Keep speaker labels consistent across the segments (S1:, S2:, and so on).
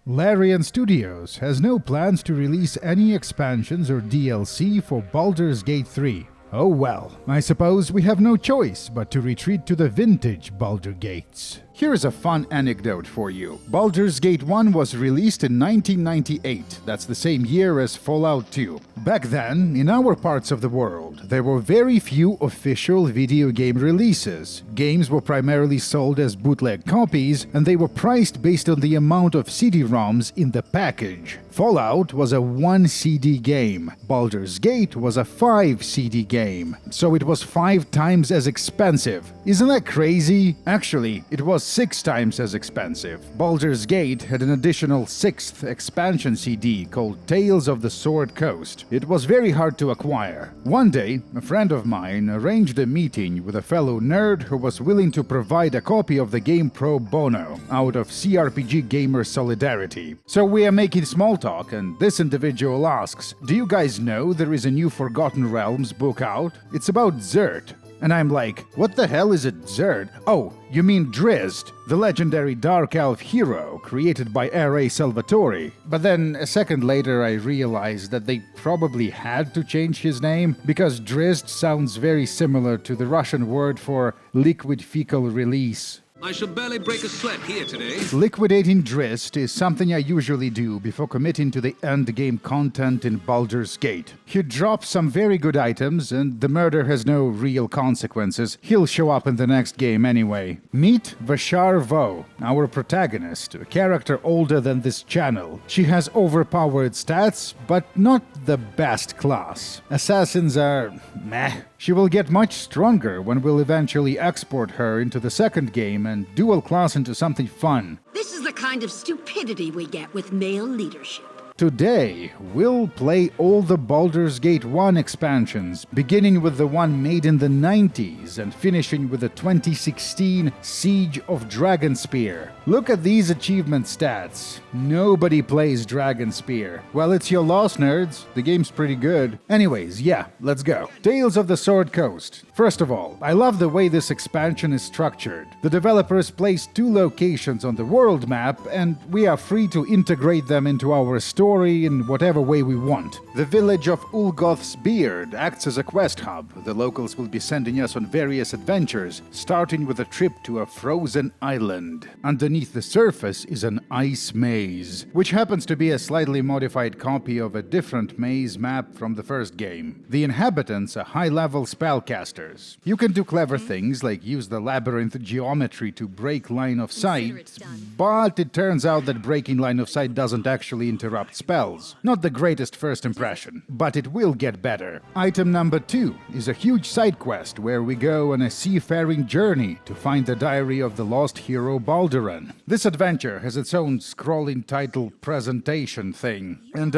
S1: Larian Studios has no plans to release any expansions or DLC for Baldur's Gate 3. Oh well, I suppose we have no choice but to retreat to the vintage Baldur Gates. Here's a fun anecdote for you. Baldur's Gate 1 was released in 1998. That's the same year as Fallout 2. Back then, in our parts of the world, there were very few official video game releases. Games were primarily sold as bootleg copies, and they were priced based on the amount of CD-ROMs in the package. Fallout was a 1 CD game. Baldur's Gate was a 5 CD game. So it was 5 times as expensive. Isn't that crazy? Actually, it was 6 times as expensive. Baldur's Gate had an additional 6th expansion CD called Tales of the Sword Coast. It was very hard to acquire. One day, a friend of mine arranged a meeting with a fellow nerd who was willing to provide a copy of the game pro bono out of CRPG gamer solidarity. So we are making small talk, and this individual asks, "Do you guys know there is a new Forgotten Realms book out? It's about Xurt." And I'm like, what the hell is a Xurt? Oh, you mean Drizzt, the legendary Dark Elf hero created by R.A. Salvatore. But then, a second later, I realized that they probably had to change his name, because Drizzt sounds very similar to the Russian word for liquid fecal release.
S2: I shall barely break a sweat here today.
S1: Liquidating Drizzt is something I usually do before committing to the endgame content in Baldur's Gate. He drops some very good items, and the murder has no real consequences. He'll show up in the next game anyway. Meet Vashar Vo, our protagonist, a character older than this channel. She has overpowered stats, but not the best class. Assassins are meh. She will get much stronger when we'll eventually export her into the second game and dual class into something fun.
S3: This is the kind of stupidity we get with male leadership.
S1: Today, we'll play all the Baldur's Gate 1 expansions, beginning with the one made in the 90s and finishing with the 2016 Siege of Dragonspear. Look at these achievement stats. Nobody plays Dragonspear. Well, it's your loss, nerds. The game's pretty good. Anyways, yeah, let's go. Tales of the Sword Coast. First of all, I love the way this expansion is structured. The developers placed 2 locations on the world map, and we are free to integrate them into our story in whatever way we want. The village of Ulgoth's Beard acts as a quest hub. The locals will be sending us on various adventures, starting with a trip to a frozen island. Underneath the surface is an ice maze, which happens to be a slightly modified copy of a different maze map from the first game. The inhabitants are high-level spellcasters. You can do clever things like use the labyrinth geometry to break line of sight, but it turns out that breaking line of sight doesn't actually interrupt spells. Not the greatest first impression, but it will get better. Item number 2 is a huge side quest where we go on a seafaring journey to find the diary of the lost hero Balduran. This adventure has its own scrolling title presentation thing, and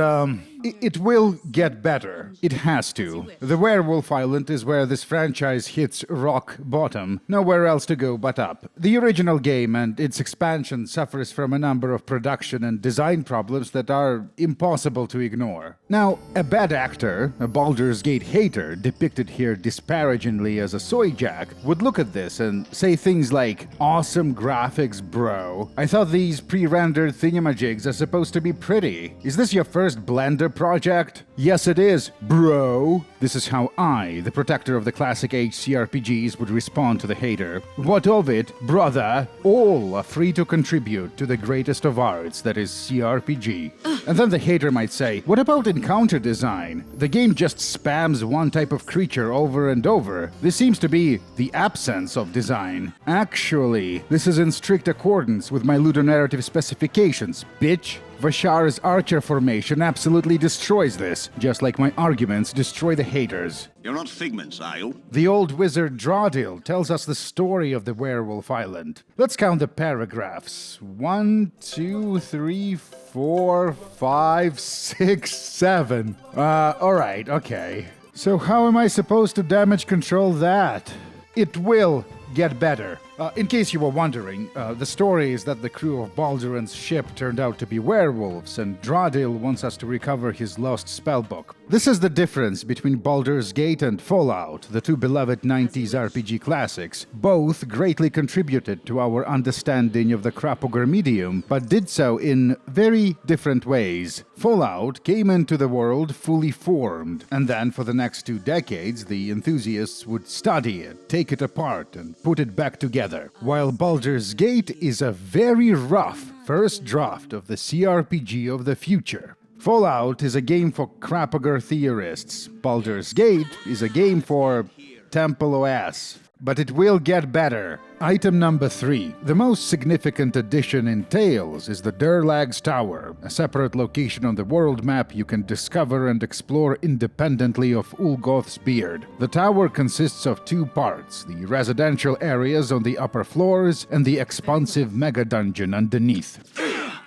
S1: it will get better. It has to. The Werewolf Island is where this franchise hits rock bottom. Nowhere else to go but up. The original game and its expansion suffers from a number of production and design problems that are impossible to ignore. Now, a bad actor, a Baldur's Gate hater depicted here disparagingly as a soy jack, would look at this and say things like, "Awesome graphics, bro. I thought these pre-rendered thingamajigs are supposed to be pretty. Is this your first Blender project?" Yes, it is, bro. This is how I, the protector of the classic age CRPGs, would respond to the hater. What of it, brother? All are free to contribute to the greatest of arts, that is CRPG. And then the hater might say, what about encounter design? The game just spams one type of creature over and over. This seems to be the absence of design. Actually, this is in strict accordance with my ludonarrative specifications, bitch. Vashar's archer formation absolutely destroys this, just like my arguments destroy the haters.
S2: You're not figments, are you?
S1: The old wizard Dradil tells us the story of the Werewolf Island. Let's count the paragraphs. 1, 2, 3, 4, 5, 6, 7. Alright, okay. So how am I supposed to damage control that? It will get better. In case you were wondering, the story is that the crew of Baldur's ship turned out to be werewolves, and Dradil wants us to recover his lost spellbook. This is the difference between Baldur's Gate and Fallout, the two beloved 90s RPG classics. Both greatly contributed to our understanding of the Krapogr medium, but did so in very different ways. Fallout came into the world fully formed, and then for the next 2 decades, the enthusiasts would study it, take it apart, and put it back together. While Baldur's Gate is a very rough first draft of the CRPG of the future. Fallout is a game for Krapogr theorists. Baldur's Gate is a game for TempleOS. But it will get better. Item number 3. The most significant addition in Tales is the Durlag's Tower, a separate location on the world map you can discover and explore independently of Ulgoth's Beard. The tower consists of 2 parts, the residential areas on the upper floors and the expansive mega-dungeon underneath.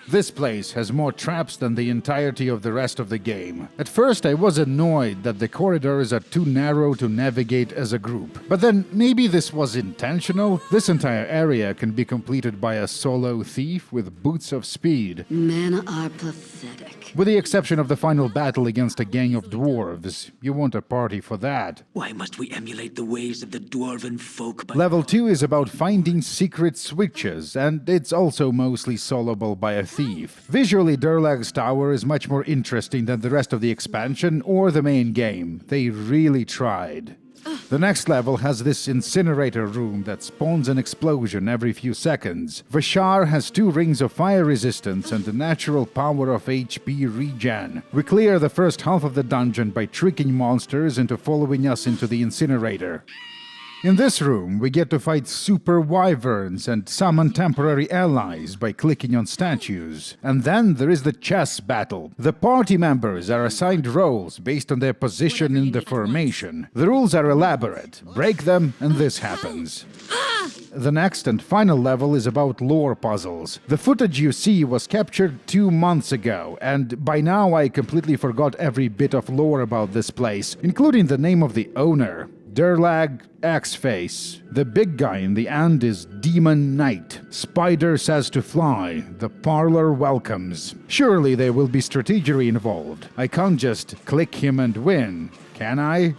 S1: This place has more traps than the entirety of the rest of the game. At first I was annoyed that the corridors are too narrow to navigate as a group. But then maybe this was intentional? This entire area can be completed by a solo thief with boots of speed.
S3: Men are pathetic.
S1: With the exception of the final battle against a gang of dwarves. You want a party for that.
S4: Why must we emulate the ways of the dwarven folk?
S1: Level 2 is about finding secret switches, and it's also mostly soloable by a thief. Visually, Durlag's Tower is much more interesting than the rest of the expansion or the main game. They really tried. The next level has this incinerator room that spawns an explosion every few seconds. Vashar has 2 rings of fire resistance and the natural power of HP regen. We clear the first half of the dungeon by tricking monsters into following us into the incinerator. In this room, we get to fight super wyverns and summon temporary allies by clicking on statues. And then there is the chess battle. The party members are assigned roles based on their position in the formation. The rules are elaborate. Break them, and this happens. The next and final level is about lore puzzles. The footage you see was captured 2 months ago, and by now I completely forgot every bit of lore about this place, including the name of the owner. Durlag X-Face. The big guy in the end is Demon Knight. Spider says to fly. The parlor welcomes. Surely there will be strategy involved. I can't just click him and win, can I?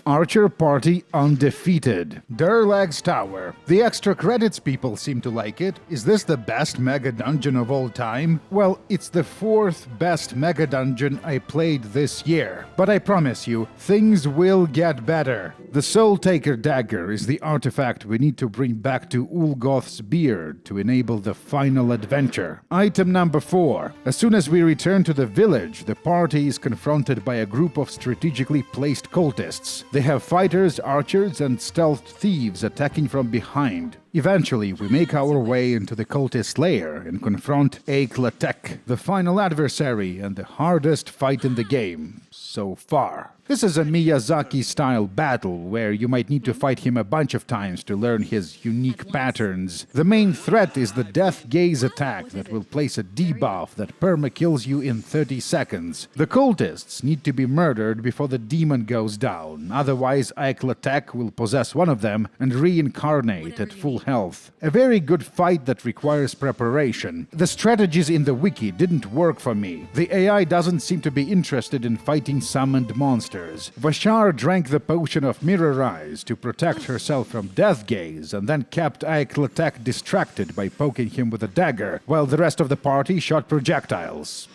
S1: Archer Party undefeated. Durlag's Tower. The extra credits people seem to like it. Is this the best mega dungeon of all time? Well, it's the 4th best mega dungeon I played this year. But I promise you, things will get better. The Soul Taker Dagger is the artifact we need to bring back to Ulgoth's Beard to enable the final adventure. Item number 4. As soon as we return to the village, the party is confronted by a group of strategically placed cultists. They have fighters, archers, and stealth thieves attacking from behind. Eventually, we make our way into the cultist lair and confront Aklatek, the final adversary and the hardest fight in the game so far. This is a Miyazaki-style battle where you might need to fight him a bunch of times to learn his unique patterns. The main threat is the Death Gaze attack that will place a debuff that perma-kills you in 30 seconds. The cultists need to be murdered before the demon goes down, otherwise Aklatek will possess one of them and reincarnate at full health. A very good fight that requires preparation. The strategies in the wiki didn't work for me. The AI doesn't seem to be interested in fighting summoned monsters. Vashar drank the potion of Mirror Eyes to protect herself from Death Gaze and then kept Aklatek distracted by poking him with a dagger, while the rest of the party shot projectiles.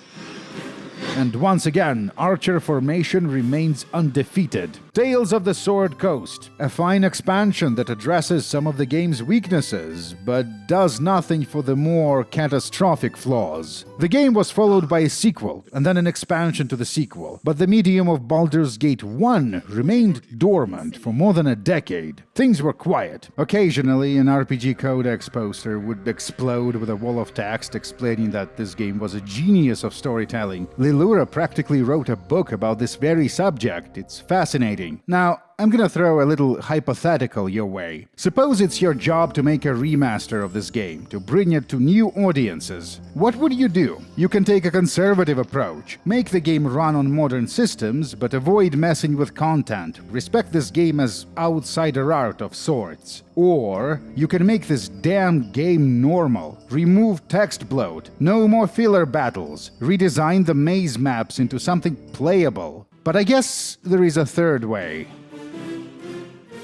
S1: And once again, Archer formation remains undefeated. Tales of the Sword Coast, a fine expansion that addresses some of the game's weaknesses, but does nothing for the more catastrophic flaws. The game was followed by a sequel, and then an expansion to the sequel, but the medium of Baldur's Gate 1 remained dormant for more than a decade. Things were quiet. Occasionally, an RPG Codex poster would explode with a wall of text explaining that this game was a genius of storytelling. Lilura practically wrote a book about this very subject. It's fascinating. following. Now, I'm gonna throw a little hypothetical your way. Suppose it's your job to make a remaster of this game, to bring it to new audiences. What would you do? You can take a conservative approach, make the game run on modern systems, but avoid messing with content, respect this game as outsider art of sorts. Or you can make this damn game normal, remove text bloat, no more filler battles, redesign the maze maps into something playable. But I guess there is a third way.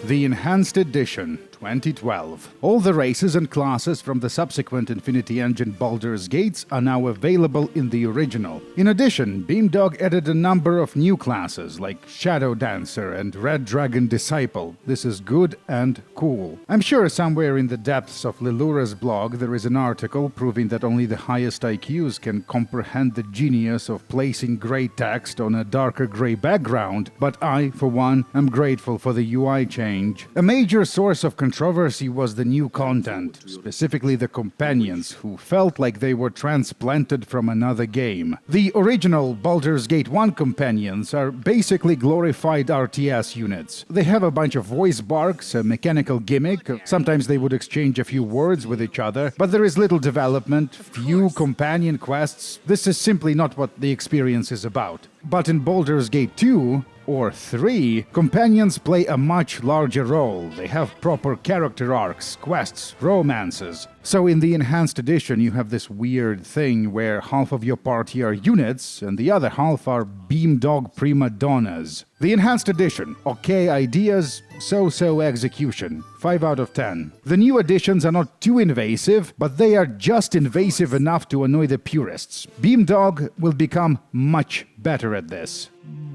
S1: The Enhanced Edition 2012. All the races and classes from the subsequent Infinity Engine Baldur's Gates are now available in the original. In addition, Beamdog added a number of new classes like Shadow Dancer and Red Dragon Disciple. This is good and cool. I'm sure somewhere in the depths of Lilura's blog there is an article proving that only the highest IQs can comprehend the genius of placing grey text on a darker grey background, but I, for one, am grateful for the UI change. A major source of controversy was the new content, specifically the companions, who felt like they were transplanted from another game. The original Baldur's Gate 1 companions are basically glorified RTS units. They have a bunch of voice barks, a mechanical gimmick, sometimes they would exchange a few words with each other, but there is little development, few companion quests. This is simply not what the experience is about. But in Baldur's Gate 2, or 3, companions play a much larger role. They have proper character arcs, quests, romances. So in the Enhanced Edition you have this weird thing where half of your party are units and the other half are Beamdog prima donnas. The Enhanced Edition, okay ideas, so-so execution, 5 out of 10. The new additions are not too invasive, but they are just invasive enough to annoy the purists. Beamdog will become much better at this.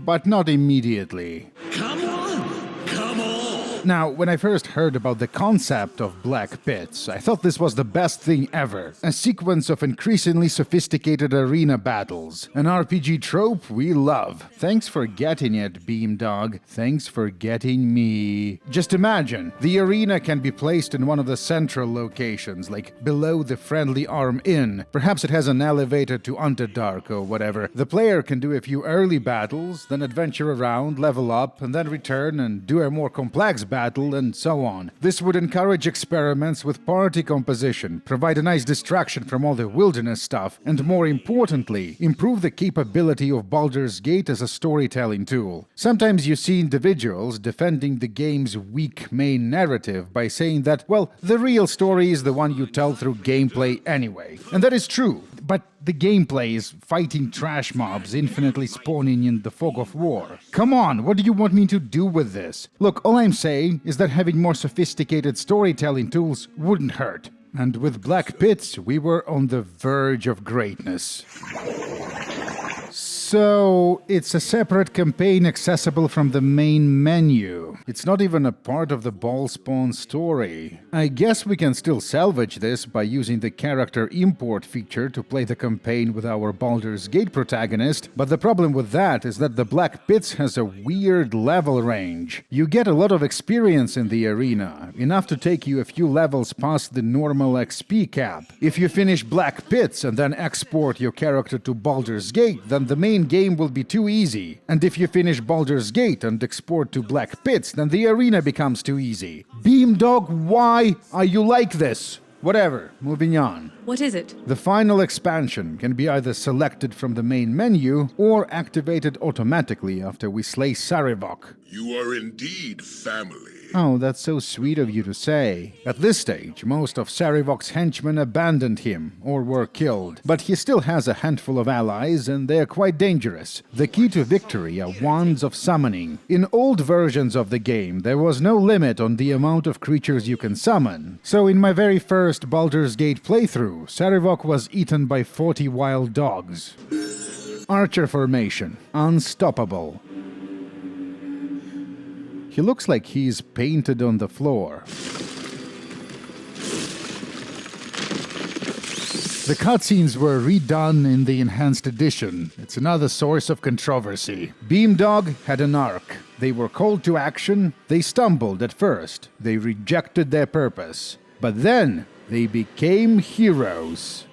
S1: But not immediately.
S2: Come on! Come on!
S1: Now, when I first heard about the concept of Black Pits, I thought this was the best thing ever. A sequence of increasingly sophisticated arena battles. An RPG trope we love. Thanks for getting it, Beamdog. Thanks for getting me. Just imagine, the arena can be placed in one of the central locations, like below the Friendly Arm Inn. Perhaps it has an elevator to Underdark or whatever. The player can do a few early battles, then adventure around, level up, and then return and do a more complex battle, and so on. This would encourage experiments with party composition, provide a nice distraction from all the wilderness stuff, and more importantly, improve the capability of Baldur's Gate as a storytelling tool. Sometimes you see individuals defending the game's weak main narrative by saying that, well, the real story is the one you tell through gameplay anyway. And that is true. But the gameplay is fighting trash mobs infinitely spawning in the fog of war. Come on, what do you want me to do with this? Look, all I'm saying is that having more sophisticated storytelling tools wouldn't hurt. And with Black Pits, we were on the verge of greatness. So, it's a separate campaign accessible from the main menu. It's not even a part of the Ballspawn story. I guess we can still salvage this by using the character import feature to play the campaign with our Baldur's Gate protagonist, but the problem with that is that the Black Pits has a weird level range. You get a lot of experience in the arena, enough to take you a few levels past the normal XP cap. If you finish Black Pits and then export your character to Baldur's Gate, then the main game will be too easy. And if you finish Baldur's Gate and export to Black Pits, then the arena becomes too easy. Beamdog, why are you like this? Whatever, moving on.
S5: What is it?
S1: The final expansion can be either selected from the main menu or activated automatically after we slay Sarevok.
S6: You are indeed family.
S1: Oh, that's so sweet of you to say. At this stage, most of Sarevok's henchmen abandoned him or were killed, but he still has a handful of allies and they are quite dangerous. The key to victory are wands of summoning. In old versions of the game, there was no limit on the amount of creatures you can summon. So in my very first Baldur's Gate playthrough, Sarevok was eaten by 40 wild dogs. Archer formation, unstoppable. He looks like he's painted on the floor. The cutscenes were redone in the Enhanced Edition. It's another source of controversy. Beamdog had an arc. They were called to action. They stumbled at first. They rejected their purpose. But then they became heroes.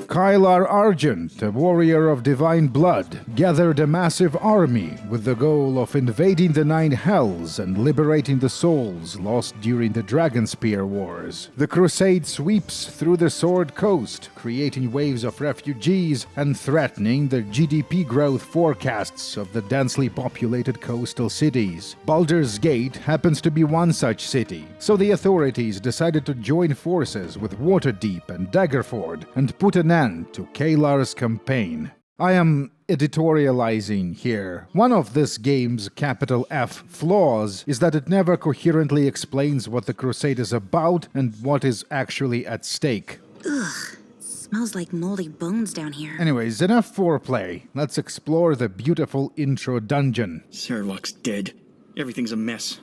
S1: Kylar Argent, a warrior of divine blood, gathered a massive army with the goal of invading the Nine Hells and liberating the souls lost during the Dragonspear Wars. The crusade sweeps through the Sword Coast, creating waves of refugees and threatening the GDP growth forecasts of the densely populated coastal cities. Baldur's Gate happens to be one such city, so the authorities decided to join forces with Waterdeep and Daggerford and put an end to Kalar's campaign. I am editorializing here. One of this game's capital F flaws is that it never coherently explains what the crusade is about and what is actually at stake.
S5: Ugh, smells like moldy bones down here.
S1: Anyways, enough foreplay. Let's explore the beautiful intro dungeon.
S7: Sarevok's dead. Everything's a mess.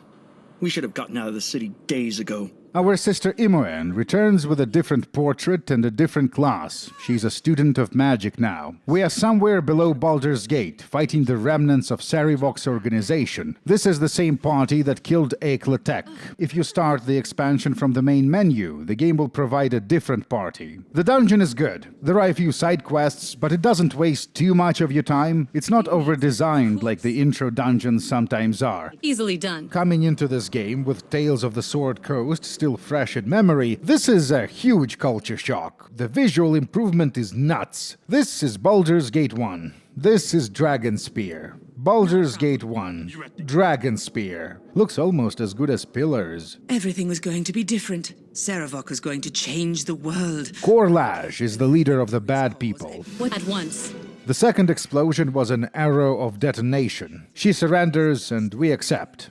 S7: We should have gotten out of the city days ago.
S1: Our sister Imoen returns with a different portrait and a different class. She's a student of magic now. We are somewhere below Baldur's Gate, fighting the remnants of Sarevok's organization. This is the same party that killed Ekletek. If you start the expansion from the main menu, the game will provide a different party. The dungeon is good. There are a few side quests, but it doesn't waste too much of your time. It's not over-designed like the intro dungeons sometimes are.
S8: Easily done.
S1: Coming into this game with Tales of the Sword Coast still fresh in memory, this is a huge culture shock. The visual improvement is nuts. This is Baldur's Gate 1. This is Dragonspear. Baldur's Gate 1. Dragonspear. Looks almost as good as Pillars.
S9: Everything was going to be different. Sarevok was going to change the world.
S1: Korlaj is the leader of the bad people.
S8: At once.
S1: The second explosion was an arrow of detonation. She surrenders and we accept.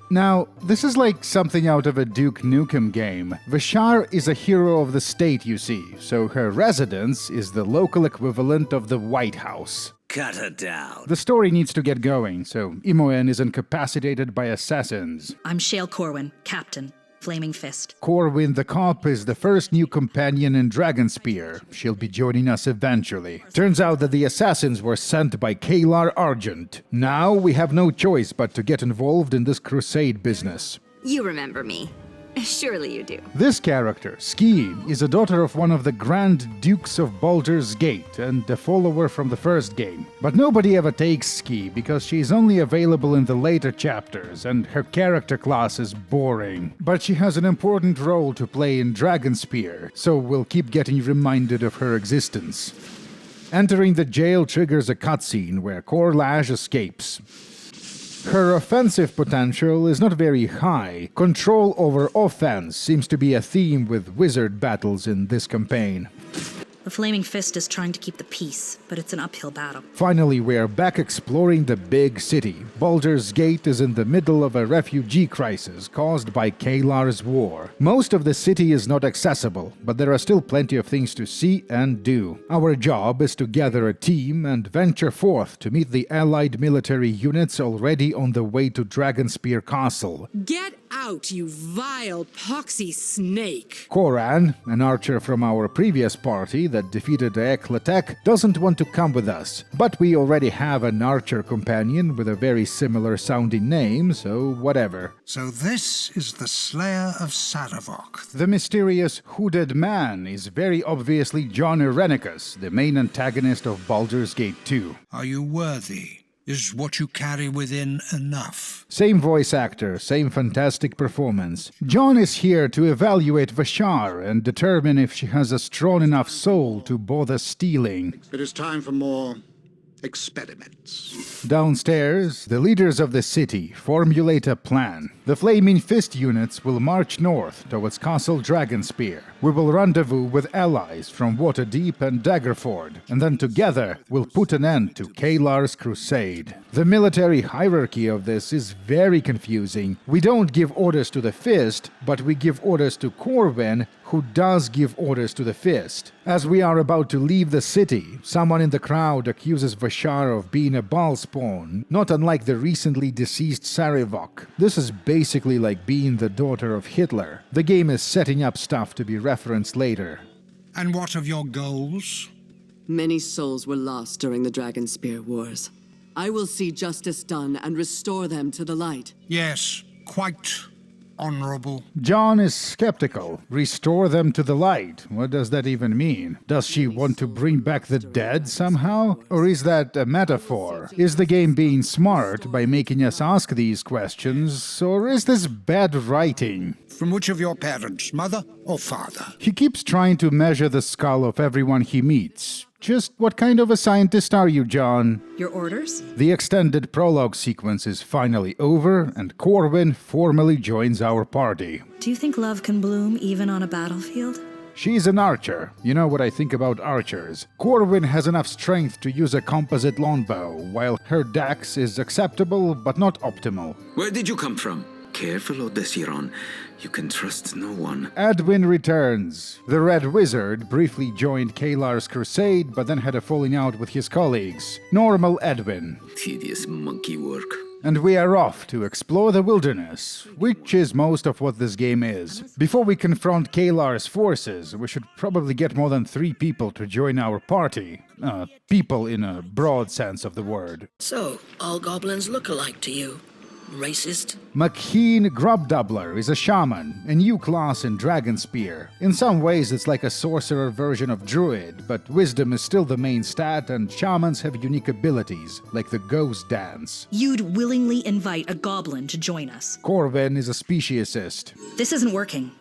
S1: Now, this is like something out of a Duke Nukem game. Vashar is a hero of the state, you see, so her residence is the local equivalent of the White House.
S4: Cut her down.
S1: The story needs to get going, so Imoen is incapacitated by assassins.
S5: I'm Shale Corwin, Captain. Flaming Fist.
S1: Corwin the Cop is the first new companion in Dragonspear. She'll be joining us eventually. Turns out that the assassins were sent by Kylar Argent. Now we have no choice but to get involved in this crusade business.
S10: You remember me. Surely you do.
S1: This character, Ski, is a daughter of one of the Grand Dukes of Baldur's Gate and a follower from the first game. But nobody ever takes Ski because she's only available in the later chapters and her character class is boring. But she has an important role to play in Dragonspear, so we'll keep getting reminded of her existence. Entering the jail triggers a cutscene where Korlaj escapes. Her offensive potential is not very high. Control over offense seems to be a theme with wizard battles in this campaign.
S5: The Flaming Fist is trying to keep the peace, but it's an uphill battle.
S1: Finally, we're back exploring the big city. Baldur's Gate is in the middle of a refugee crisis caused by Kalar's war. Most of the city is not accessible, but there are still plenty of things to see and do. Our job is to gather a team and venture forth to meet the allied military units already on the way to Dragonspear Castle.
S9: Get out, you vile, poxy snake!
S1: Koran, an archer from our previous party that defeated Ekletek, doesn't want to come with us, but we already have an archer companion with a very similar sounding name, so whatever.
S11: So this is the Slayer of Sarevok.
S1: The mysterious hooded man is very obviously John Irenicus, the main antagonist of Baldur's Gate 2.
S11: Are you worthy? Is what you carry within enough?
S1: Same voice actor, same fantastic performance. John is here to evaluate Vashar and determine if she has a strong enough soul to bother stealing.
S12: It is time for more experiments.
S1: Downstairs, the leaders of the city formulate a plan. The Flaming Fist units will march north towards Castle Dragonspear. We will rendezvous with allies from Waterdeep and Daggerford, and then together we'll put an end to Kalar's crusade. The military hierarchy of this is very confusing. We don't give orders to the Fist, but we give orders to Corwin, who does give orders to the Fist. As we are about to leave the city, someone in the crowd accuses Vashar of being a ballspawn, not unlike the recently deceased Sarevok. This is basically like being the daughter of Hitler. The game is setting up stuff to be referenced later.
S11: And what of your goals?
S13: Many souls were lost during the Dragonspear Wars. I will see justice done and restore them to the light.
S11: Yes, quite honorable.
S1: John is skeptical. Restore them to the light. What does that even mean? Does she want to bring back the dead somehow? Or is that a metaphor? Is the game being smart by making us ask these questions? Or is this bad writing?
S11: From which of your parents, mother or father?
S1: He keeps trying to measure the skull of everyone he meets. Just what kind of a scientist are you, John?
S5: Your orders?
S1: The extended prologue sequence is finally over, and Corwin formally joins our party.
S5: Do you think love can bloom even on a battlefield?
S1: She's an archer. You know what I think about archers. Corwin has enough strength to use a composite longbow, while her dex is acceptable but not optimal.
S4: Where did you come from? Careful, Odessiron. You can trust no one.
S1: Edwin returns. The Red Wizard briefly joined Kalar's crusade, but then had a falling out with his colleagues. Normal Edwin.
S4: Tedious monkey work.
S1: And we are off to explore the wilderness, which is most of what this game is. Before we confront Kalar's forces, we should probably get more than 3 people to join our party. People in a broad sense of the word.
S8: So, all goblins look alike to you? Racist?
S1: Makheen Grubdoubler is a shaman, a new class in Dragonspear. In some ways it's like a sorcerer version of druid, but wisdom is still the main stat and shamans have unique abilities, like the ghost dance.
S5: You'd willingly invite a goblin to join us.
S1: Corwin is a speciesist.
S5: This isn't working.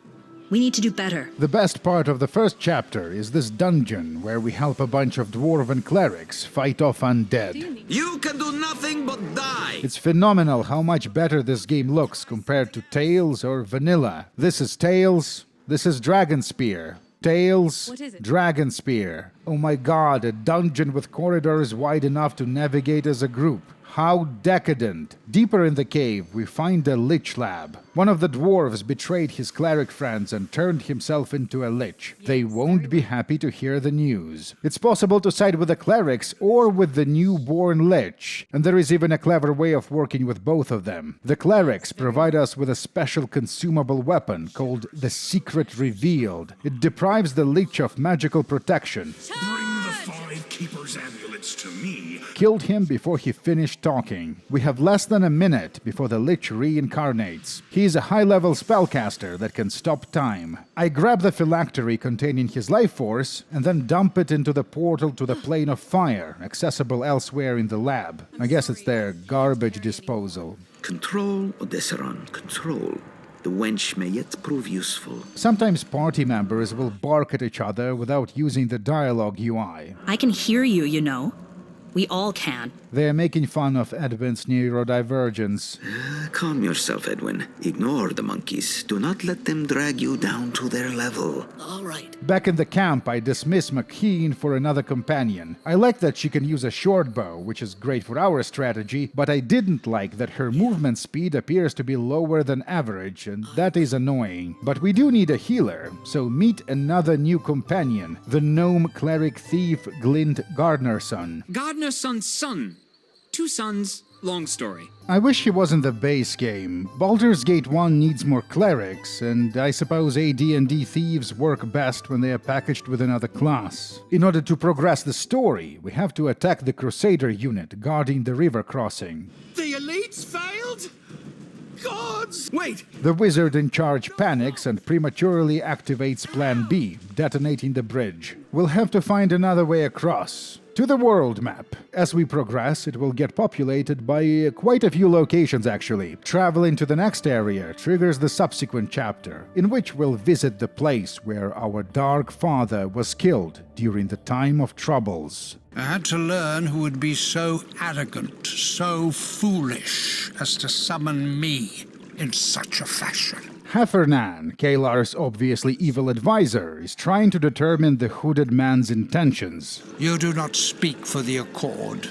S5: We need to do better.
S1: The best part of the first chapter is this dungeon where we help a bunch of dwarven clerics fight off undead.
S4: You can do nothing but die!
S1: It's phenomenal how much better this game looks compared to Tales or Vanilla. This is Tales, this is Dragonspear. Tales, Dragonspear. Oh my god, a dungeon with corridors wide enough to navigate as a group. How decadent. Deeper in the cave, we find a lich lab. One of the dwarves betrayed his cleric friends and turned himself into a lich. They won't be happy to hear the news. It's possible to side with the clerics or with the newborn lich. And there is even a clever way of working with both of them. The clerics provide us with a special consumable weapon called the Secret Revealed. It deprives the lich of magical protection.
S6: Bring the 5 Keeper's amulets to me.
S1: Killed him before he finished talking. We have less than a minute before the lich reincarnates. He is a high-level spellcaster that can stop time. I grab the phylactery containing his life force and then dump it into the portal to the plane of fire, accessible elsewhere in the lab. I guess it's their garbage disposal.
S4: Control, Odessiron, control. The wench may yet prove useful.
S1: Sometimes party members will bark at each other without using the dialogue UI.
S5: I can hear you, you know. We all can.
S1: They are making fun of Edwin's neurodivergence.
S4: Calm yourself, Edwin. Ignore the monkeys. Do not let them drag you down to their level.
S8: All right.
S1: Back in the camp, I dismiss Makheen for another companion. I like that she can use a short bow, which is great for our strategy, but I didn't like that her movement speed appears to be lower than average, and that is annoying. But we do need a healer, so meet another new companion, the gnome cleric thief Glint Gardnerson.
S12: Gardnerson's son. 2 sons, long story.
S1: I wish he wasn't the base game. Baldur's Gate 1 needs more clerics, and I suppose AD&D thieves work best when they are packaged with another class. In order to progress the story, we have to attack the Crusader unit guarding the river crossing.
S2: The elites failed? Gods!
S12: Wait!
S1: The wizard in charge panics and prematurely activates Plan B, detonating the bridge. We'll have to find another way across. To the world map. As we progress, it will get populated by quite a few locations actually. Traveling to the next area triggers the subsequent chapter, in which we'll visit the place where our Dark Father was killed during the time of troubles.
S11: I had to learn who would be so arrogant, so foolish, as to summon me in such a fashion.
S1: Heffernan, Kalar's obviously evil advisor, is trying to determine the hooded man's intentions.
S11: You do not speak for the Accord,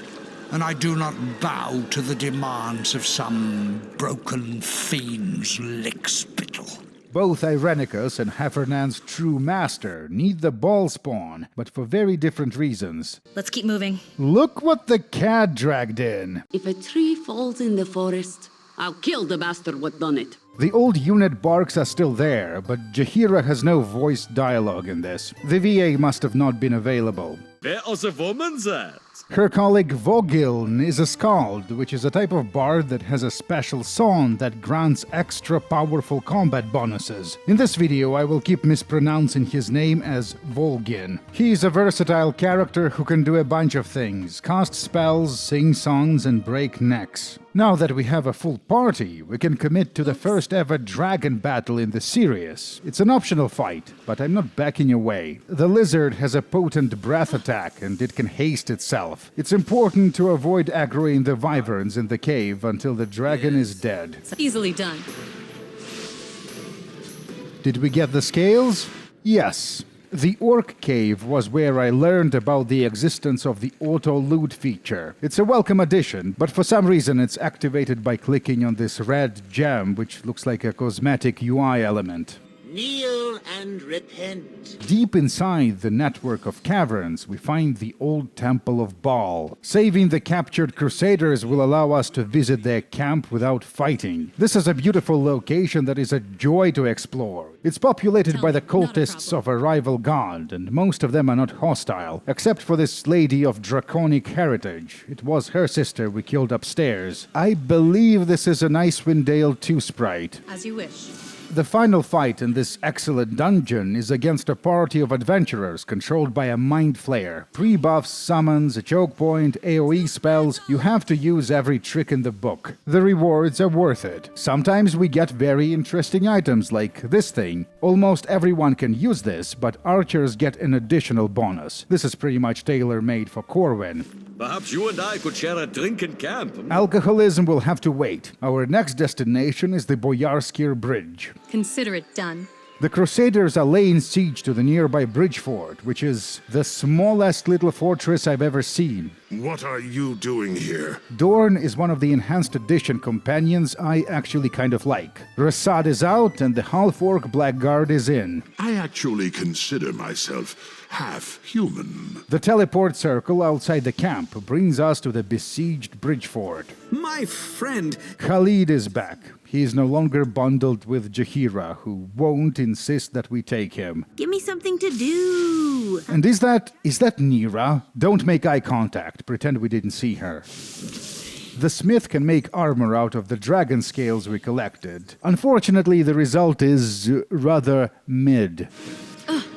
S11: and I do not bow to the demands of some broken fiend's lickspittle.
S1: Both Irenicus and Heffernan's true master need the ball spawn, but for very different reasons.
S5: Let's keep moving.
S1: Look what the cat dragged in.
S14: If a tree falls in the forest, I'll kill the bastard what done it.
S1: The old unit barks are still there, but Jaheira has no voiced dialogue in this. The VA must have not been available.
S2: Wer aus der Woman sagt?
S1: Her colleague Vogiln is a skald, which is a type of bard that has a special song that grants extra powerful combat bonuses. In this video, I will keep mispronouncing his name as Volgin. He is a versatile character who can do a bunch of things: cast spells, sing songs, and break necks. Now that we have a full party, we can commit to the first ever dragon battle in the series. It's an optional fight, but I'm not backing away. The lizard has a potent breath attack, and it can haste itself. It's important to avoid aggroing the wyverns in the cave until the dragon is dead.
S5: Easily done.
S1: Did we get the scales? Yes. The Orc Cave was where I learned about the existence of the auto-loot feature. It's a welcome addition, but for some reason it's activated by clicking on this red gem, which looks like a cosmetic UI element.
S2: Kneel and repent.
S1: Deep inside the network of caverns, we find the old Temple of Baal. Saving the captured Crusaders will allow us to visit their camp without fighting. This is a beautiful location that is a joy to explore. It's populated by the cultists of a rival god, and most of them are not hostile, except for this lady of draconic heritage. It was her sister we killed upstairs. I believe this is an Icewind Dale 2 sprite.
S5: As you wish.
S1: The final fight in this excellent dungeon is against a party of adventurers controlled by a mind flayer. Pre-buffs, summons, a choke point, AoE spells. You have to use every trick in the book. The rewards are worth it. Sometimes we get very interesting items like this thing. Almost everyone can use this, but archers get an additional bonus. This is pretty much tailor-made for Corwin.
S2: Perhaps you and I could share a drink in camp.
S1: Alcoholism will have to wait. Our next destination is the Boyarskir Bridge.
S5: Consider it done.
S1: The Crusaders are laying siege to the nearby bridge fort, which is the smallest little fortress I've ever seen.
S6: What are you doing here?
S1: Dorn is one of the enhanced edition companions I actually kind of like. Rasad is out and the half-orc blackguard is in.
S6: I actually consider myself half human.
S1: The teleport circle outside the camp brings us to the besieged bridge fort.
S2: My friend!
S1: Khalid is back. He is no longer bundled with Jaheira, who won't insist that we take him.
S3: Give me something to do.
S1: And is that Nira? Don't make eye contact. Pretend we didn't see her. The smith can make armor out of the dragon scales we collected. Unfortunately, the result is rather mid.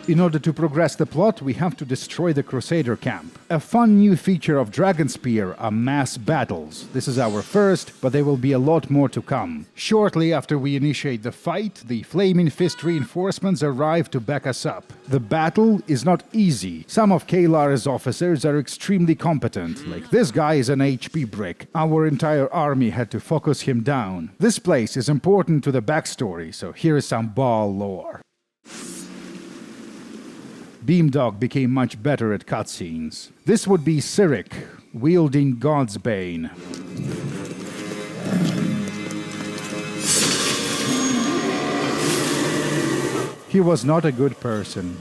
S1: In order to progress the plot, we have to destroy the Crusader camp. A fun new feature of Dragonspear are mass battles. This is our first, but there will be a lot more to come. Shortly after we initiate the fight, the Flaming Fist reinforcements arrive to back us up. The battle is not easy. Some of Kalar's officers are extremely competent, like this guy is an HP brick. Our entire army had to focus him down. This place is important to the backstory, so here is some Baal lore. Beamdog became much better at cutscenes. This would be Cyric, wielding God's Bane. He was not a good person.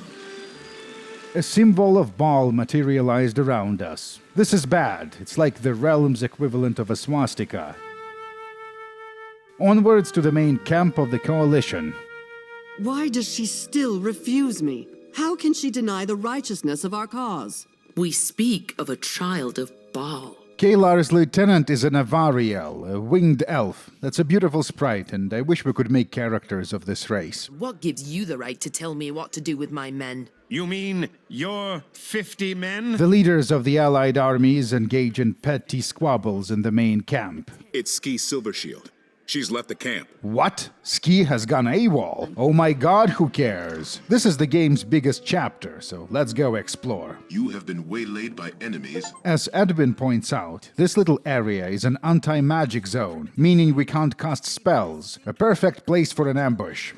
S1: A symbol of Baal materialized around us. This is bad. It's like the realm's equivalent of a swastika. Onwards to the main camp of the Coalition.
S13: Why does she still refuse me? How can she deny the righteousness of our cause?
S8: We speak of a child of Baal.
S1: Kalar's lieutenant is an Avariel, a winged elf. That's a beautiful sprite, and I wish we could make characters of this race.
S8: What gives you the right to tell me what to do with my men?
S2: You mean your 50 men?
S1: The leaders of the allied armies engage in petty squabbles in the main camp.
S6: It's Ski Silvershield. She's left the camp.
S1: What? Ski has gone AWOL? Oh my god, who cares? This is the game's biggest chapter, so let's go explore.
S6: You have been waylaid by enemies.
S1: As Edwin points out, this little area is an anti-magic zone, meaning we can't cast spells. A perfect place for an ambush.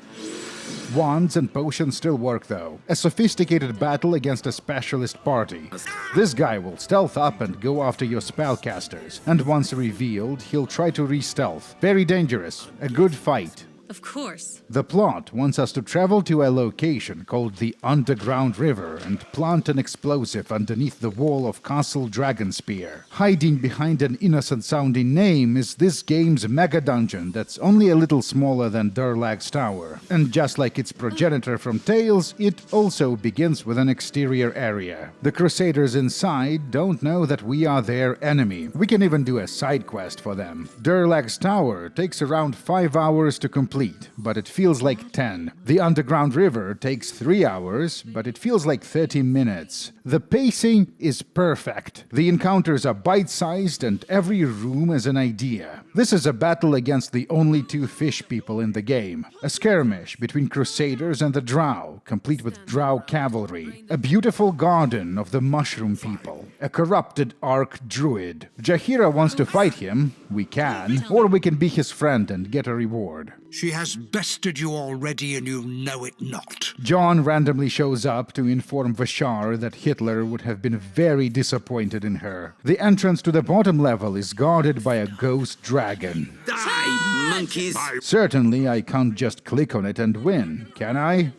S1: Wands and potions still work though. A sophisticated battle against a specialist party. This guy will stealth up and go after your spellcasters, and once revealed, he'll try to re-stealth. Very dangerous. A good fight.
S5: Of course.
S1: The plot wants us to travel to a location called the Underground River and plant an explosive underneath the wall of Castle Dragonspear. Hiding behind an innocent-sounding name is this game's mega dungeon that's only a little smaller than Durlag's tower. And just like its progenitor from Tales, it also begins with an exterior area. The Crusaders inside don't know that we are their enemy. We can even do a side quest for them. Durlag's tower takes around 5 hours to complete, but it feels like 10. The Underground River takes 3 hours, but it feels like 30 minutes. The pacing is perfect. The encounters are bite-sized and every room is an idea. This is a battle against the only 2 fish people in the game. A skirmish between Crusaders and the Drow, complete with Drow cavalry. A beautiful garden of the Mushroom people. A corrupted Ark Druid. Jaheira wants to fight him. We can. Or we can be his friend and get a reward.
S11: She has bested you already and you know it not.
S1: John randomly shows up to inform Vashar that Hitler would have been very disappointed in her. The entrance to the bottom level is guarded by a ghost dragon.
S4: Die, monkeys!
S1: Certainly I can't just click on it and win, can I?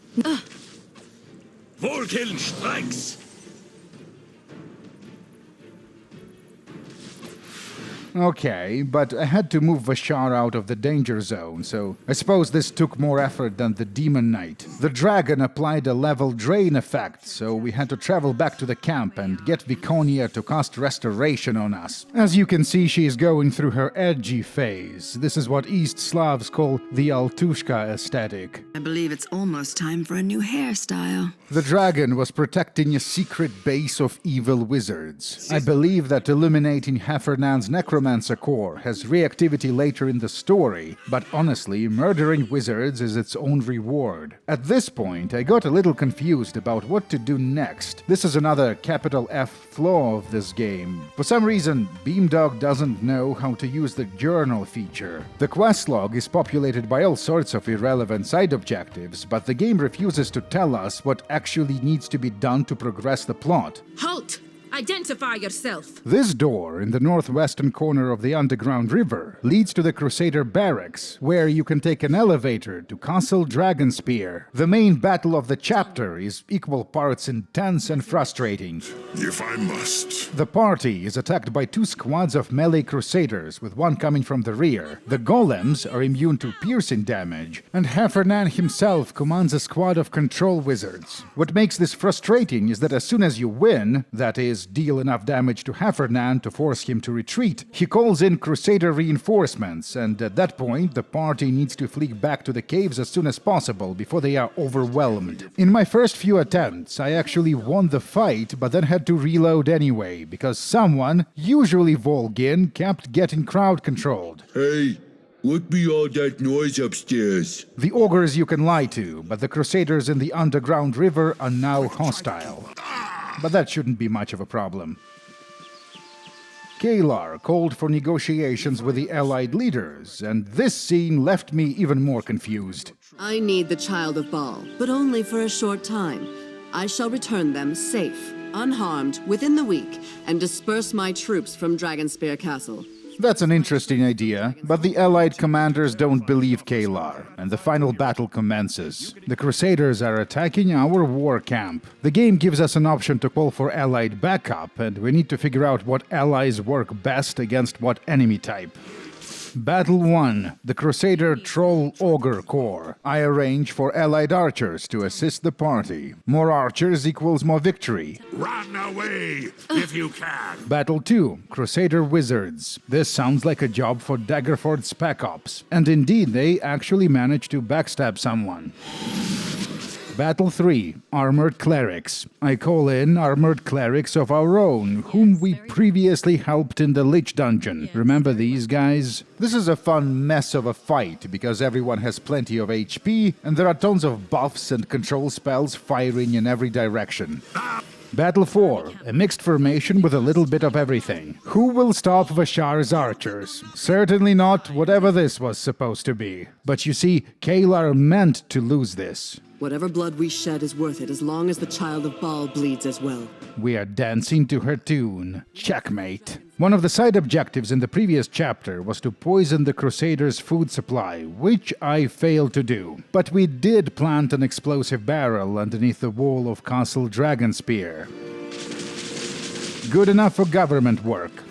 S2: Volkiln strikes!
S1: Okay, but I had to move Vashar out of the danger zone, so I suppose this took more effort than the Demon Knight. The dragon applied a level drain effect, so we had to travel back to the camp and get Viconia to cast Restoration on us. As you can see, she is going through her edgy phase. This is what East Slavs call the Altushka aesthetic.
S9: I believe it's almost time for a new hairstyle.
S1: The dragon was protecting a secret base of evil wizards. I believe that eliminating Hefernan's Necromancer core has reactivity later in the story, but honestly, murdering wizards is its own reward. At this point, I got a little confused about what to do next. This is another capital F flaw of this game. For some reason, Beamdog doesn't know how to use the journal feature. The quest log is populated by all sorts of irrelevant side objectives, but the game refuses to tell us what actually needs to be done to progress the plot.
S3: Halt! Identify yourself!
S1: This door in the northwestern corner of the Underground River leads to the Crusader barracks, where you can take an elevator to Castle Dragonspear. The main battle of the chapter is equal parts intense and frustrating.
S6: If I must.
S1: The party is attacked by 2 squads of melee Crusaders, with one coming from the rear. The golems are immune to piercing damage, and Heffernan himself commands a squad of control wizards. What makes this frustrating is that as soon as you win, that is, deal enough damage to Heffernan to force him to retreat, he calls in Crusader reinforcements, and at that point the party needs to flee back to the caves as soon as possible before they are overwhelmed. In my first few attempts, I actually won the fight, but then had to reload anyway, because someone, usually Volgin, kept getting crowd controlled.
S15: Hey! What be all that noise upstairs?
S1: The ogres you can lie to, but the Crusaders in the Underground River are now hostile. But that shouldn't be much of a problem. Kalar called for negotiations with the Allied leaders, and this scene left me even more confused.
S13: I need the Child of Baal, but only for a short time. I shall return them safe, unharmed, within the week, and disperse my troops from Dragonspear Castle.
S1: That's an interesting idea, but the Allied commanders don't believe Kalar, and the final battle commences. The Crusaders are attacking our war camp. The game gives us an option to call for Allied backup, and we need to figure out what allies work best against what enemy type. Battle 1. The Crusader Troll Ogre Corps. I arrange for allied archers to assist the party. More archers equals more victory.
S6: Run away, if you can.
S1: Battle 2. Crusader Wizards. This sounds like a job for Daggerford Spec Ops. And indeed, they actually managed to backstab someone. Battle 3. Armored Clerics. I call in armored clerics of our own, whom we previously helped in the Lich Dungeon. Remember these guys? This is a fun mess of a fight, because everyone has plenty of HP, and there are tons of buffs and control spells firing in every direction. Battle 4. A mixed formation with a little bit of everything. Who will stop Vashar's archers? Certainly not whatever this was supposed to be. But you see, Kalar meant to lose this.
S13: Whatever blood we shed is worth it as long as the child of Baal bleeds as well.
S1: We are dancing to her tune. Checkmate. One of the side objectives in the previous chapter was to poison the Crusaders' food supply, which I failed to do. But we did plant an explosive barrel underneath the wall of Castle Dragonspear. Good enough for government work.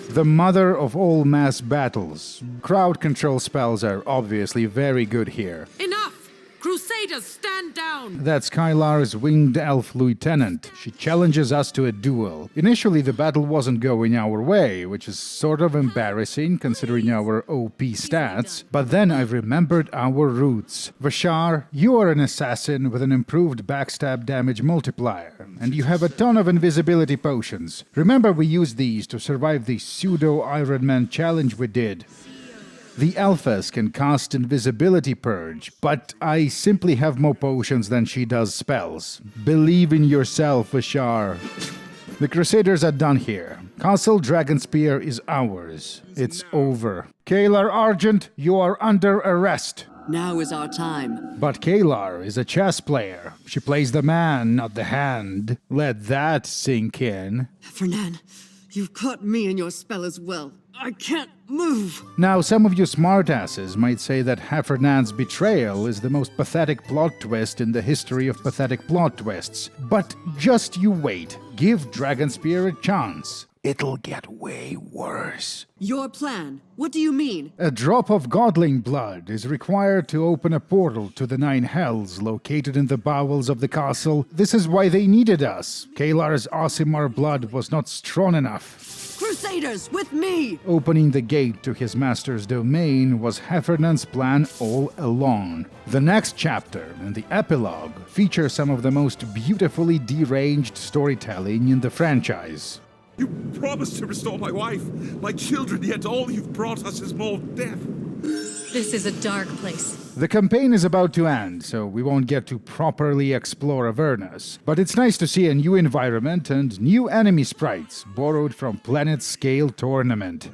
S1: The mother of all mass battles. Crowd control spells are obviously very good here.
S9: Enough! Crusaders, stand down!
S1: That's Kylar's winged elf lieutenant. She challenges us to a duel. Initially, the battle wasn't going our way, which is sort of embarrassing considering our OP stats. But then I remembered our roots. Vashar, you are an assassin with an improved backstab damage multiplier, and you have a ton of invisibility potions. Remember we used these to survive the pseudo-Iron Man challenge we did. The Alphas can cast Invisibility Purge, but I simply have more potions than she does spells. Believe in yourself, Vashar. The Crusaders are done here. Castle Dragonspear is ours. It's over. Kalar Argent, you are under arrest.
S13: Now is our time.
S1: But Kalar is a chess player. She plays the man, not the hand. Let that sink in.
S13: Fernan, you've caught me in your spell as well. I can't move!
S1: Now, some of you smartasses might say that Heffernan's betrayal is the most pathetic plot twist in the history of pathetic plot twists. But just you wait. Give Dragonspear a chance. It'll get way worse.
S13: Your plan? What do you mean?
S1: A drop of godling blood is required to open a portal to the Nine Hells located in the bowels of the castle. This is why they needed us. Kalar's Aasimar blood was not strong enough.
S13: Crusaders, with me!
S1: Opening the gate to his master's domain was Heffernan's plan all along. The next chapter and the epilogue feature some of the most beautifully deranged storytelling in the franchise.
S6: You promised to restore my wife, my children, yet all you've brought us is more death.
S5: This is a dark place.
S1: The campaign is about to end, so we won't get to properly explore Avernus. But it's nice to see a new environment and new enemy sprites, borrowed from Planet Scale Tournament.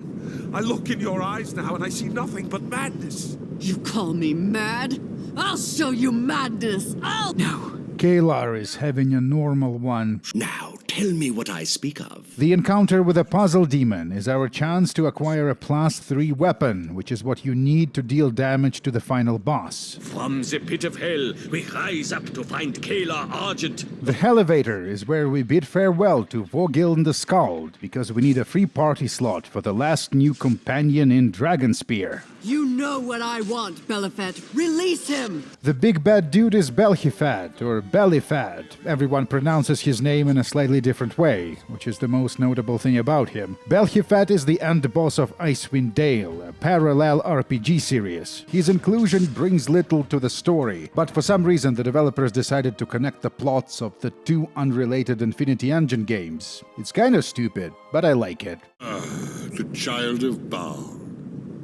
S6: I look in your eyes now and I see nothing but madness.
S13: You call me mad? I'll show you madness! No.
S1: Kalar is having a normal one.
S2: Now, tell me what I speak of.
S1: The encounter with a puzzle demon is our chance to acquire a +3 weapon, which is what you need to deal damage to the final boss.
S2: From the pit of hell, we rise up to find Kalar Argent.
S1: The Elevator is where we bid farewell to Vogiln the Scald, because we need a free party slot for the last new companion in Dragonspear.
S13: You know what I want, Belhifet. Release him!
S1: The big bad dude is Belhifet, or Belhifet. Everyone pronounces his name in a slightly different way, which is the most notable thing about him. Belhifet is the end boss of Icewind Dale, a parallel RPG series. His inclusion brings little to the story, but for some reason the developers decided to connect the plots of the two unrelated Infinity Engine games. It's kind of stupid, but I like it.
S15: The child of Baal.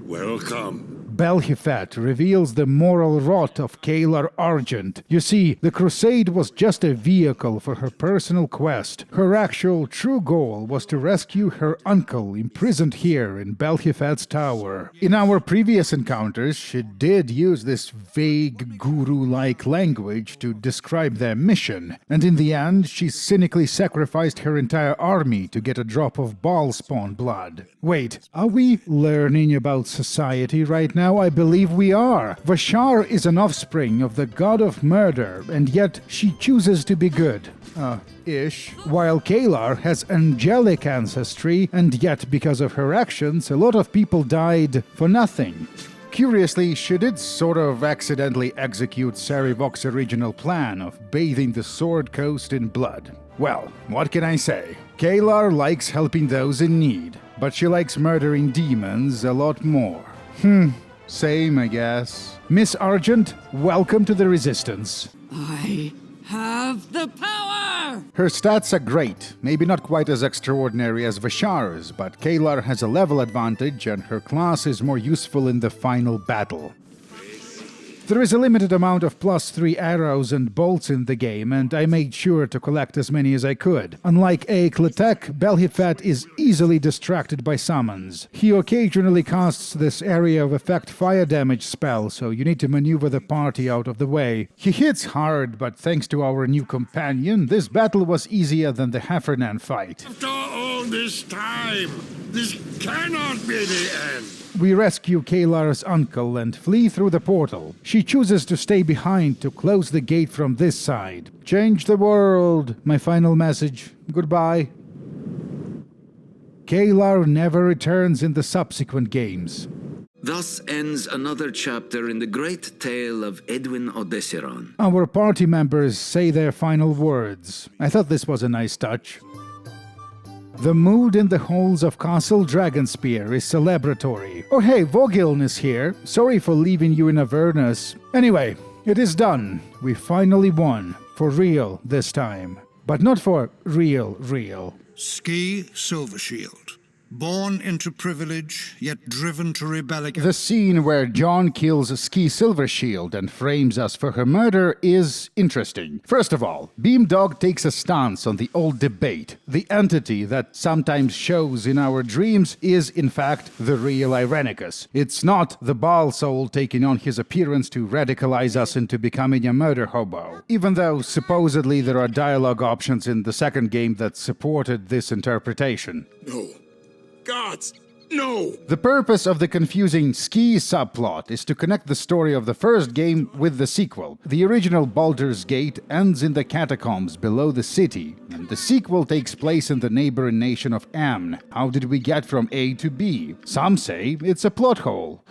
S15: Welcome.
S1: Belhifet reveals the moral rot of Kalar Argent. You see, the crusade was just a vehicle for her personal quest. Her actual true goal was to rescue her uncle imprisoned here in Belhifet's tower. In our previous encounters, she did use this vague guru-like language to describe their mission, and in the end, she cynically sacrificed her entire army to get a drop of Baal spawn blood. Wait, are we learning about society right now? I believe we are. Vashar is an offspring of the god of murder, and yet she chooses to be good. Ish. While Kalar has angelic ancestry, and yet because of her actions, a lot of people died for nothing. Curiously, she did sort of accidentally execute Sarevok's original plan of bathing the Sword Coast in blood. Well, what can I say? Kalar likes helping those in need, but she likes murdering demons a lot more. Same, I guess. Miss Argent, welcome to the Resistance.
S13: I have the power!
S1: Her stats are great, maybe not quite as extraordinary as Vashar's, but Kalar has a level advantage and her class is more useful in the final battle. There is a limited amount of +3 arrows and bolts in the game, and I made sure to collect as many as I could. Unlike Eikletek, Belhifet is easily distracted by summons. He occasionally casts this area of effect fire damage spell, so you need to maneuver the party out of the way. He hits hard, but thanks to our new companion, this battle was easier than the Heffernan fight.
S15: After all this time, this cannot be the end.
S1: We rescue Kalar's uncle and flee through the portal. She chooses to stay behind to close the gate from this side. Change the world, my final message. Goodbye. Kalar never returns in the subsequent games.
S4: Thus ends another chapter in the great tale of Edwin Odessiron.
S1: Our party members say their final words. I thought this was a nice touch. The mood in the halls of Castle Dragonspear is celebratory. Oh hey, Vogiln is here. Sorry for leaving you in Avernus. Anyway, it is done. We finally won. For real this time. But not for real.
S11: Ski Silvershield. Born into privilege, yet driven to rebel against...
S1: The scene where John kills Ski Silvershield and frames us for her murder is interesting. First of all, Beamdog takes a stance on the old debate. The entity that sometimes shows in our dreams is, in fact, the real Irenicus. It's not the Baal soul taking on his appearance to radicalize us into becoming a murder hobo. Even though, supposedly, there are dialogue options in the second game that supported this interpretation.
S15: No. Gods, no!
S1: The purpose of the confusing ski subplot is to connect the story of the first game with the sequel. The original Baldur's Gate ends in the catacombs below the city, and the sequel takes place in the neighboring nation of Amn. How did we get from A to B? Some say it's a plot hole.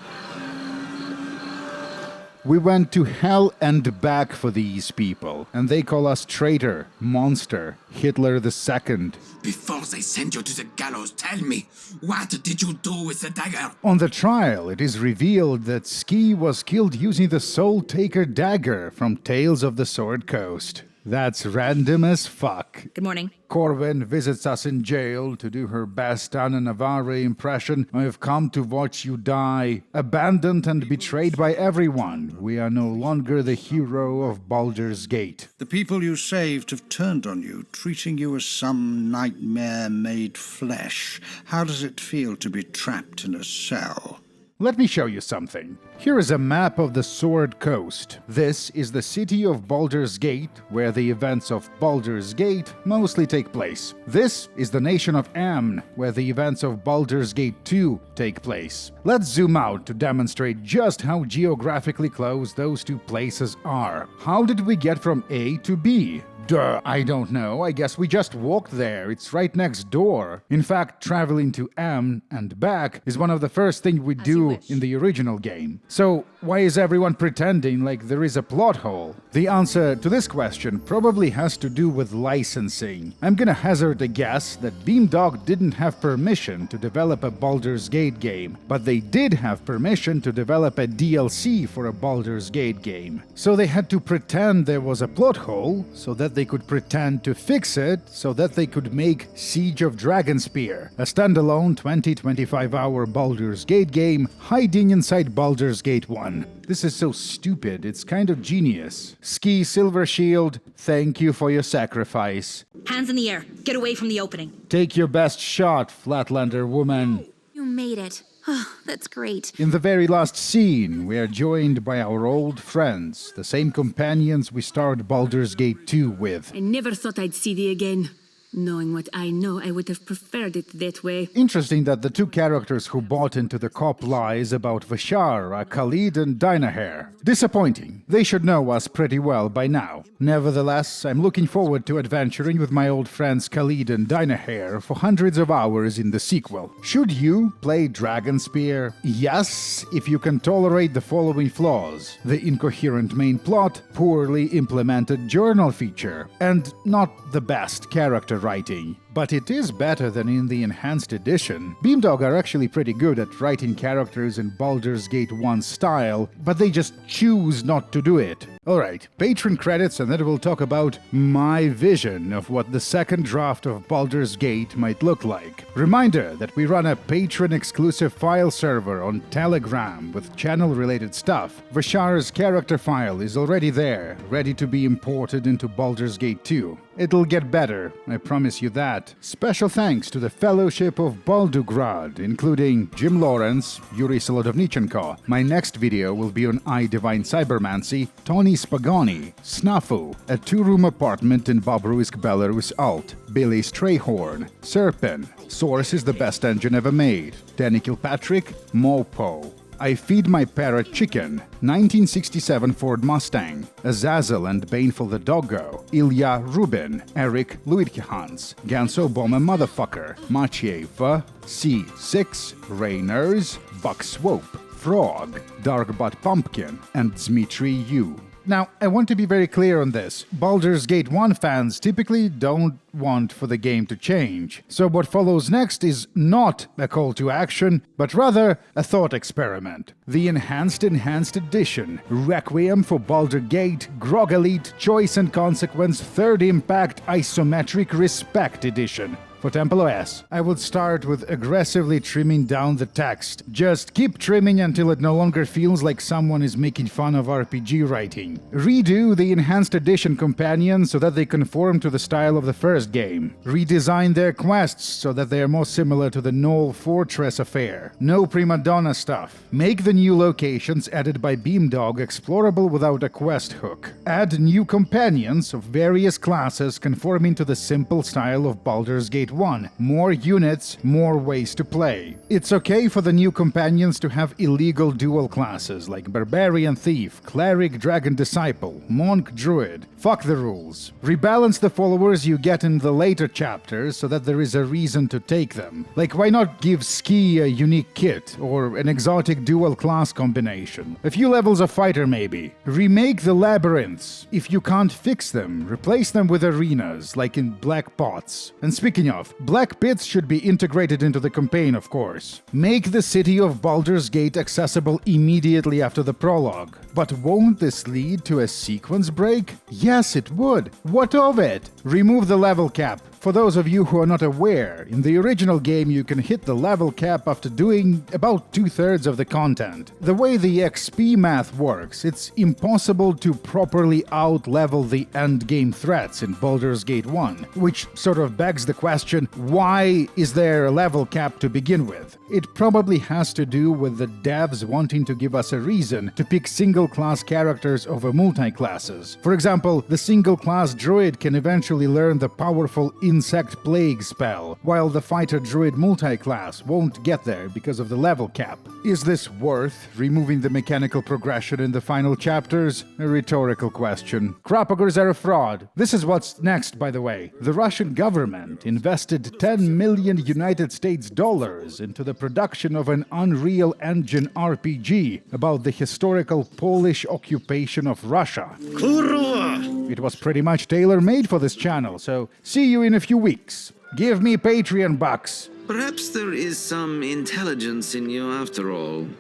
S1: We went to hell and back for these people, and they call us traitor, monster, Hitler II.
S15: Before they send you to the gallows, tell me, what did you do with the dagger?
S1: On the trial, it is revealed that Ski was killed using the Soul Taker dagger from Tales of the Sword Coast. That's random as fuck.
S5: Good morning.
S1: Corwin visits us in jail to do her best Anna Navarre impression. I have come to watch you die. Abandoned and betrayed by everyone, we are no longer the hero of Baldur's Gate.
S11: The people you saved have turned on you, treating you as some nightmare made flesh. How does it feel to be trapped in a cell?
S1: Let me show you something. Here is a map of the Sword Coast. This is the city of Baldur's Gate, where the events of Baldur's Gate mostly take place. This is the nation of Amn, where the events of Baldur's Gate 2 take place. Let's zoom out to demonstrate just how geographically close those two places are. How did we get from A to B? Duh, I don't know. I guess we just walked there. It's right next door. In fact, traveling to Amn and back is one of the first things we do in the original game. So, why is everyone pretending like there is a plot hole? The answer to this question probably has to do with licensing. I'm gonna hazard a guess that Beamdog didn't have permission to develop a Baldur's Gate game, but they did have permission to develop a DLC for a Baldur's Gate game. So they had to pretend there was a plot hole, so that they could pretend to fix it, so that they could make Siege of Dragonspear, a standalone 20-25 hour Baldur's Gate game hiding inside Baldur's Gate 1. This is so stupid, it's kind of genius. Ski Silvershield, thank you for your sacrifice.
S5: Hands in the air. Get away from the opening.
S1: Take your best shot, Flatlander woman.
S10: You made it. Oh, that's great.
S1: In the very last scene, we are joined by our old friends, the same companions we started Baldur's Gate 2 with.
S14: I never thought I'd see thee again. Knowing what I know, I would have preferred it that way.
S1: Interesting that the two characters who bought into the cop lies about Vashar are Khalid and Dynahair. Disappointing. They should know us pretty well by now. Nevertheless, I'm looking forward to adventuring with my old friends Khalid and Dynahair for hundreds of hours in the sequel. Should you play Dragonspear? Yes, if you can tolerate the following flaws: the incoherent main plot, poorly implemented journal feature, and not the best character writing. But it is better than in the enhanced edition. Beamdog are actually pretty good at writing characters in Baldur's Gate 1 style, but they just choose not to do it. Alright, patron credits, and then we'll talk about my vision of what the second draft of Baldur's Gate might look like. Reminder that we run a patron-exclusive file server on Telegram with channel-related stuff. Vashar's character file is already there, ready to be imported into Baldur's Gate 2. It'll get better, I promise you that. Special thanks to the Fellowship of Baldugrad, including Jim Lawrence, Yuri Solodovnichenko. My next video will be on I Divine Cybermancy, Tony Spagoni, Snafu, a 2-room apartment in Bobruisk, Belarus Alt, Billy Strayhorn, Serpin, Source is the best engine ever made, Danny Kilpatrick, Mopo, I Feed My Parrot Chicken, 1967 Ford Mustang, Azazel and Baneful the Doggo, Ilya Rubin, Eric Luidkehans, Ganso Bomber Motherfucker, Macieva, C6, Rainers, Buck Swope, Frog, Darkbutt Pumpkin, and Dmitry U. Now, I want to be very clear on this. Baldur's Gate 1 fans typically don't want for the game to change. So what follows next is not a call to action, but rather a thought experiment. The Enhanced Edition, Requiem for Baldur Gate, Grog Elite, Choice and Consequence, Third Impact, Isometric Respect Edition. For TempleOS, I would start with aggressively trimming down the text. Just keep trimming until it no longer feels like someone is making fun of RPG writing. Redo the Enhanced Edition companions so that they conform to the style of the first game. Redesign their quests so that they are more similar to the Knoll Fortress affair. No prima donna stuff. Make the new locations added by Beamdog explorable without a quest hook. Add new companions of various classes conforming to the simple style of Baldur's Gate 1. More units, more ways to play. It's okay for the new companions to have illegal dual classes like Barbarian Thief, Cleric Dragon Disciple, Monk Druid. Fuck the rules. Rebalance the followers you get in the later chapters so that there is a reason to take them. Like, why not give Ski a unique kit or an exotic dual class combination? A few levels of fighter maybe. Remake the labyrinths. If you can't fix them, replace them with arenas like in Black Pots. And speaking of, Black Pits should be integrated into the campaign, of course. Make the city of Baldur's Gate accessible immediately after the prologue. But won't this lead to a sequence break? Yes, it would. What of it? Remove the level cap. For those of you who are not aware, in the original game you can hit the level cap after doing about 2/3 of the content. The way the XP math works, it's impossible to properly out-level the endgame threats in Baldur's Gate 1, which sort of begs the question, why is there a level cap to begin with? It probably has to do with the devs wanting to give us a reason to pick single-class characters over multi-classes. For example, the single-class druid can eventually learn the powerful Insect Plague spell, while the fighter druid multi-class won't get there because of the level cap. Is this worth removing the mechanical progression in the final chapters? A rhetorical question. Crapogers are a fraud. This is what's next, by the way. The Russian government invested 10 million United States dollars into the production of an Unreal Engine RPG about the historical Polish occupation of Russia.
S7: Kurwa!
S1: It was pretty much tailor-made for this channel, so see you in a few weeks. Give me Patreon bucks.
S4: Perhaps there is some intelligence in you after all.